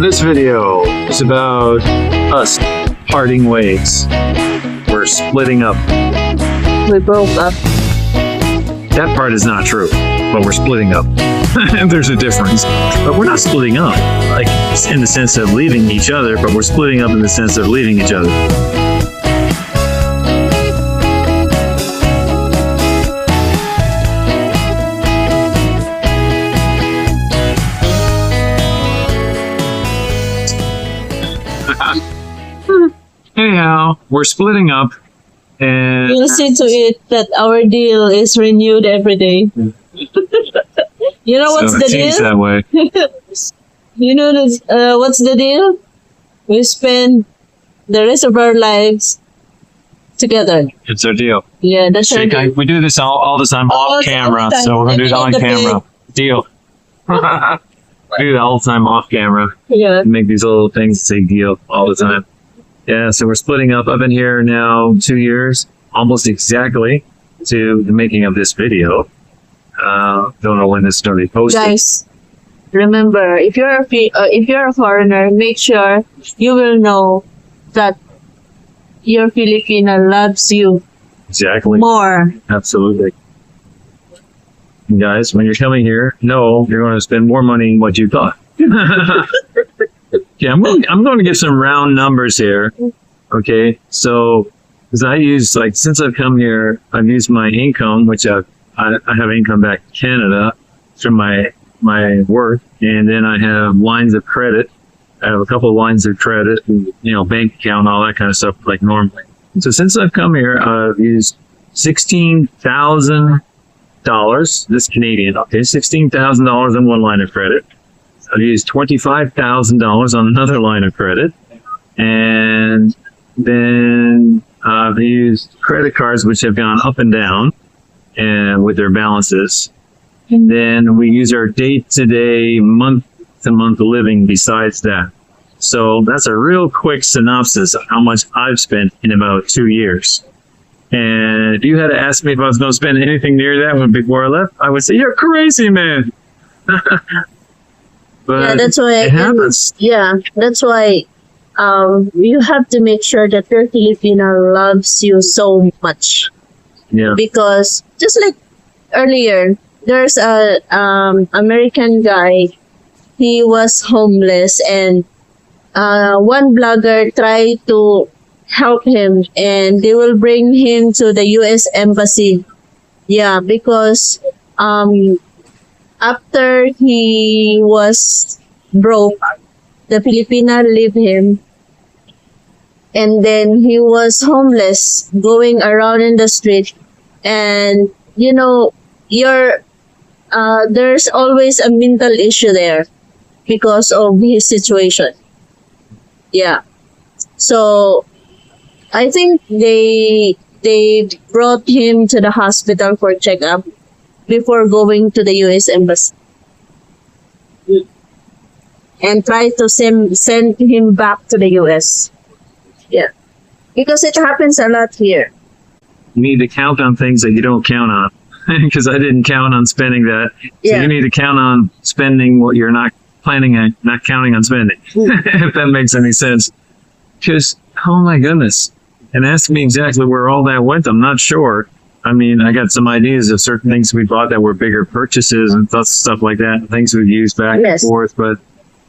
This video is about us parting ways. We're splitting up. We broke up. That part is not true, but we're splitting up. There's a difference. But we're not splitting up, like in the sense of leaving each other, but we're splitting up in the sense of leaving each other. Anyhow, we're splitting up, and We'll see to it that our deal is renewed every day. You know what's so the it seems deal? that way. You know what's the deal? We spend the rest of our lives together. It's our deal. Yeah, that's our Shake, deal. we do this all the time All off the camera, time. so we're gonna do it on At the end of the camera. Deal. We do it all the time off camera. Yeah. Make these little things say deal all the time. Yeah, so we're splitting up. I've been here now 2 years, almost exactly, to the making of this video. Don't know when this is going to be posted. Guys, remember, if you're a foreigner, make sure you will know that your Filipino loves you Exactly. more. Absolutely. And guys, when you're coming here, know you're going to spend more money than what you thought. Yeah, I'm going to get some round numbers here. Okay, so because I use, like, since I've come here, I've used my income, which I have income back in Canada from my work, and then I have lines of credit. I have a couple of lines of credit, bank account, all that kind of stuff, like normally. So since I've come here, I've used $16,000. This Canadian, okay, $16,000 on one line of credit. I've used $25,000 on another line of credit, and then I've used credit cards which have gone up and down, and with their balances. And then we use our day-to-day, month-to-month living besides that. So that's a real quick synopsis of how much I've spent in about 2 years. And if you had to ask me if I was going to spend anything near that one before I left, I would say, you're crazy, man. But Yeah, that's why. it happens. Yeah, that's why. You have to make sure that your Filipino loves you so much, Yeah. because just like earlier, there's a American guy. He was homeless, and one blogger tried to help him, and they will bring him to the U.S. Embassy. Yeah, because after he was broke, the Filipina leave him, and then he was homeless, going around in the street, and there's always a mental issue there because of his situation. Yeah, so I think they brought him to the hospital for checkup before going to the U.S. Embassy, and try to send him back to the U.S. Yeah, because it happens a lot here. You need to count on things that you don't count on. Because I didn't count on spending that. So Yeah. you need to count on spending what you're not counting on spending. If that makes any sense. Because, oh my goodness. And ask me exactly where all that went. I'm not sure. I mean, I got some ideas of certain things we bought that were bigger purchases and stuff like that. Things we've used back Yes. and forth. But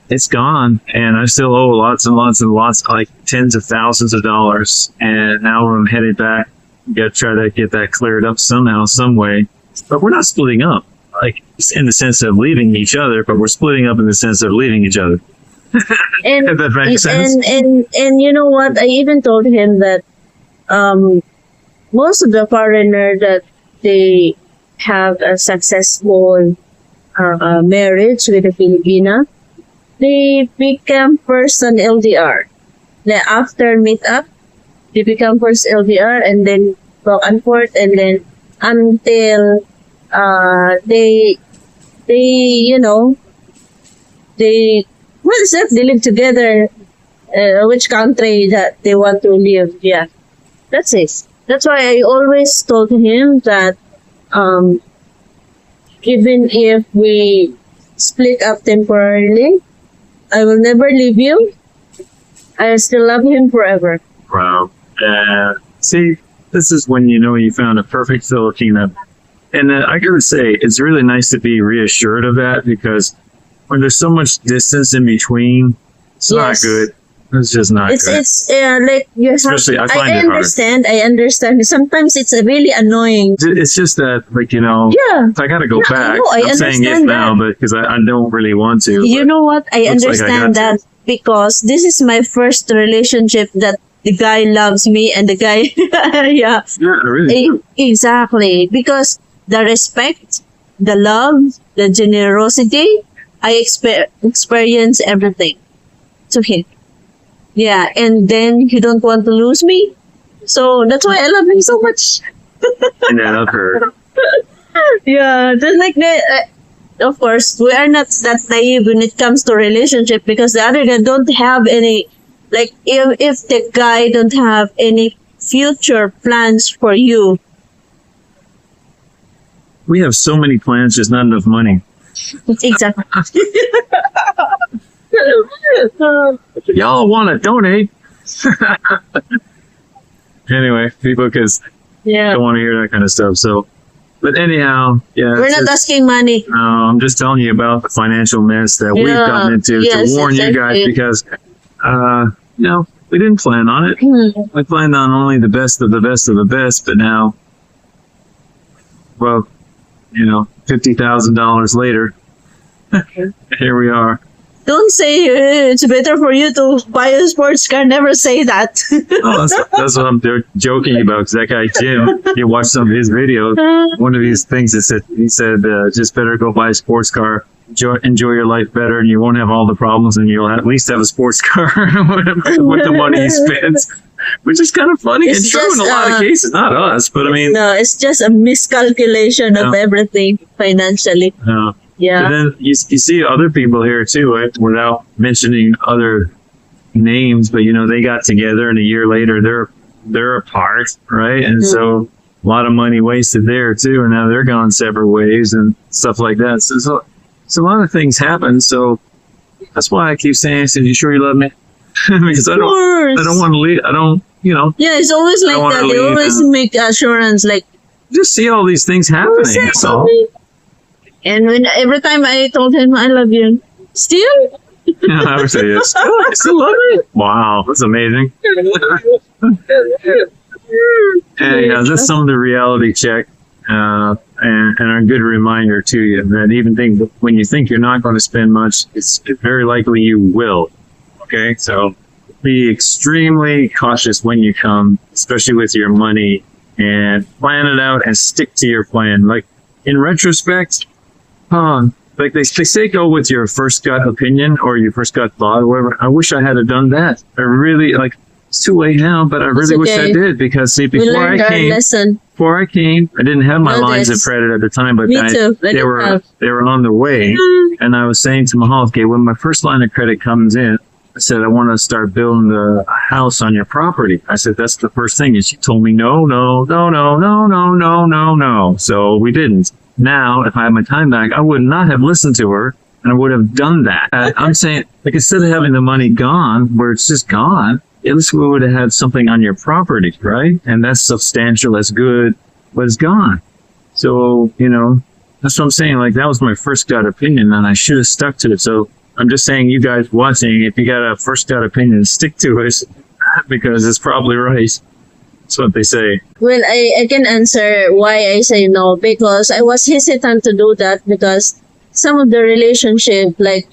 it's gone. And I still owe lots and lots and lots, like tens of thousands of dollars. And now I'm headed back. Got to try to get that cleared up somehow, some way. But we're not splitting up, like in the sense of leaving each other, but we're splitting up in the sense of leaving each other. And If that makes sense. and you know what? I even told him that most of the foreigner that they have a successful marriage with a Filipina, they become first an LDR. Then after meet up, they become first LDR, and then back and forth, and then until they what is it? They live together. Which country that they want to live? Yeah, that's it. That's why I always told him that even if we split up temporarily, I will never leave you. I still love him forever. Wow. See, this is when you know you found a perfect Filipina. And I gotta say, it's really nice to be reassured of that, because when there's so much distance in between, it's not Yes. good. It's just not It's good. like you have. Especially, I find I it hard. understand. I understand. Sometimes it's really annoying. It's just that, like, you know, Yeah. I gotta go Yeah, I back. know, I I'm saying it understand now, but because I don't really want to. You but know what? I looks like I understand got that because this is my first relationship that the guy loves me and the guy, yeah, yeah, I really. exactly. Because the respect, the love, the generosity, I experience everything to him. Yeah, and then you don't want to lose me, so that's why I love him so much. And then I've heard. Yeah, just like that. Of course, we are not that naive when it comes to relationship, because the other guy don't have any, like, if the guy don't have any future plans for you. We have so many plans, just not enough money. Exactly. Y'all want to donate? Anyway, people because Yeah, don't want to hear that kind of stuff. So, but anyhow, yeah. we're it's not just- asking money. No, I'm just telling you about the financial mess that we've Yeah, gotten into yes, to warn you guys, exactly. because, you know, we didn't plan on it. Hmm. We planned on only the best of the best of the best, but now, well, you know, $50,000 later, here we are. Don't say it's better for you to buy a sports car. Never say that. Oh, that's what I'm joking about. Because that guy Jim, you watch some of his videos. One of these things that said he said just better go buy a sports car, enjoy your life better, and you won't have all the problems, and you'll at least have a sports car with the money he spends. Which is kind of funny It's and true in a just, lot of cases. Not us, but I mean, No, it's just a miscalculation of Yeah. everything financially. But Yeah. then you see other people here too, right? Without mentioning other names, but you know, they got together and a year later they're apart, right? And so a lot of money wasted there too, and now they're gone separate ways and stuff like that. So a lot of things happen. So that's why I keep saying, "You sure you love me?" Because I Of course. don't want to leave. I don't, you know, Yeah, it's always like don't wanna that. They leave always and- make assurance like, just see all these things happening. That's all. and when every time I told him I love you, still. I would say yes. Oh, I still love it. Wow, that's amazing. And that's some of the reality check, and a good reminder to you that even when you think you're not going to spend much, it's very likely you will. Okay, so be extremely cautious when you come, especially with your money, and plan it out and stick to your plan. Like in retrospect, like they say, go with your first gut opinion or your first gut thought or whatever. I wish I had done that. I really like. It's too late now, but I really wish I okay. did, because see, We before learned I our came, lesson. I didn't have my No, lines of that's- credit at the time, but Me too. I they didn't were have. they were on the way. And I was saying to Mahal, okay, when my first line of credit comes in, I said, I want to start building a house on your property. I said, that's the first thing. And she told me, no. So we didn't. Now, if I had my time back, I would not have listened to her, and I would have done that. I'm saying, like, instead of having the money gone, where it's just gone, at least we would have had something on your property, right? And that's substantial, that's good, but it's gone. So, you know, that's what I'm saying. Like, that was my first gut opinion, and I should have stuck to it. So I'm just saying, you guys watching, if you got a first gut opinion, stick to it, because it's probably right. That's what they say. Well, I can answer why I say no, because I was hesitant to do that, because some of the relationship, like,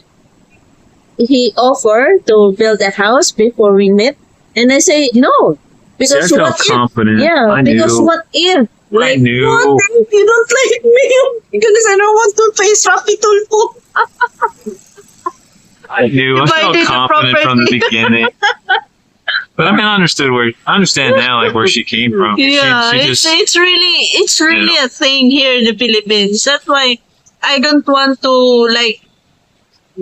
he offered to build a house before we met, and I say no, See, because I felt what if? confident. Yeah, I because knew. what if? Like, knew. what if you don't like me? Because I don't want to face Rafi Tulfo. I knew. I If I felt did the confident from the beginning. But I mean, I understand now, like, where she came from. Yeah, She it's really a thing here in the Philippines. That's why I don't want to, like,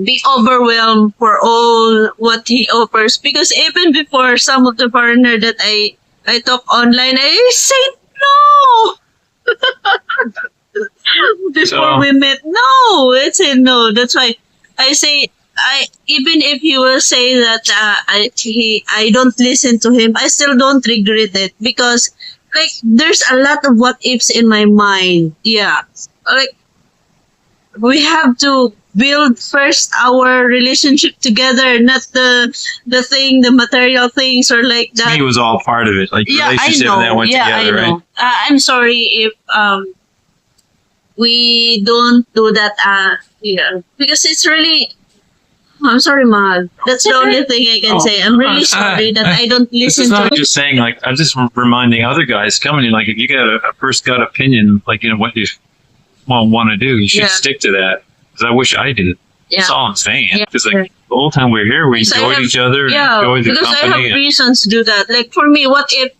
be overwhelmed for all what he offers, because even before some of the foreigner that I talk online, I said no. Before So- we met, no, I said no. That's why I say even if you will say that I don't listen to him, I still don't regret it because like there's a lot of what ifs in my mind. Yeah, like we have to build first our relationship together, not the material things or like that. He was all part of it, like Yeah, I relationship know. and that went Yeah, I together, know. right? I'm sorry if we don't do that. Yeah, because it's really. I'm sorry, Mahal. That's the only thing I can say. I'm really sorry that I don't This listen is to. not just saying, like, I'm just reminding other guys coming in, like, if you got a first gut opinion, like, you know, what you want to do, you should Yeah. stick to that. Because I wish I did. That's Yeah. all I'm saying. Yeah. Because, like, the whole time we were here, we Because I enjoyed have- each other, Yeah, enjoyed the because I company. have reasons to do that. Like for me, what if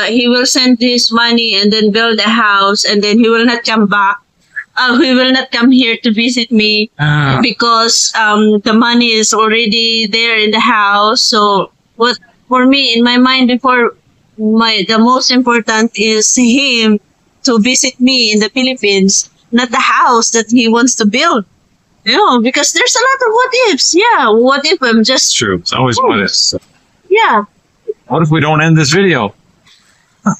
he will send his money and then build a house and then he will not come back? He will not come here to visit me because the money is already there in the house. So what for me in my mind before the most important is him to visit me in the Philippines, not the house that he wants to build. Yeah, because there's a lot of what ifs. Yeah, what if I'm It's just true. It's always what if. yeah. What if we don't end this video?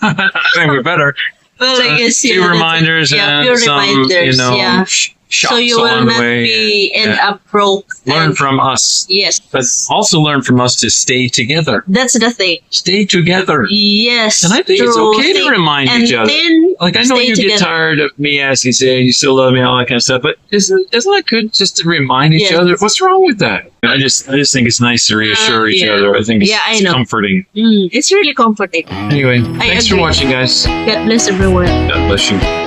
I think we better. Well, I guess few yeah, reminders yeah, and few some, reminders, you know, yeah. shots So you will along the not way. be end Yeah. up broke. Learn and- from us, yes, but also learn from us to stay together. that's the thing. Stay together. Yes, And I think it's true okay to thing. remind and each other. Then Like, I know stay you get together. tired of me asking, say, you still love me, all that kind of stuff, but isn't that good just to remind each Yes. other? What's wrong with that? I just think it's nice to reassure each yeah. other. I think it's, Yeah, I it's know. comforting. It's really comforting. Anyway, thanks for agree. watching, guys. God bless everyone. God bless you.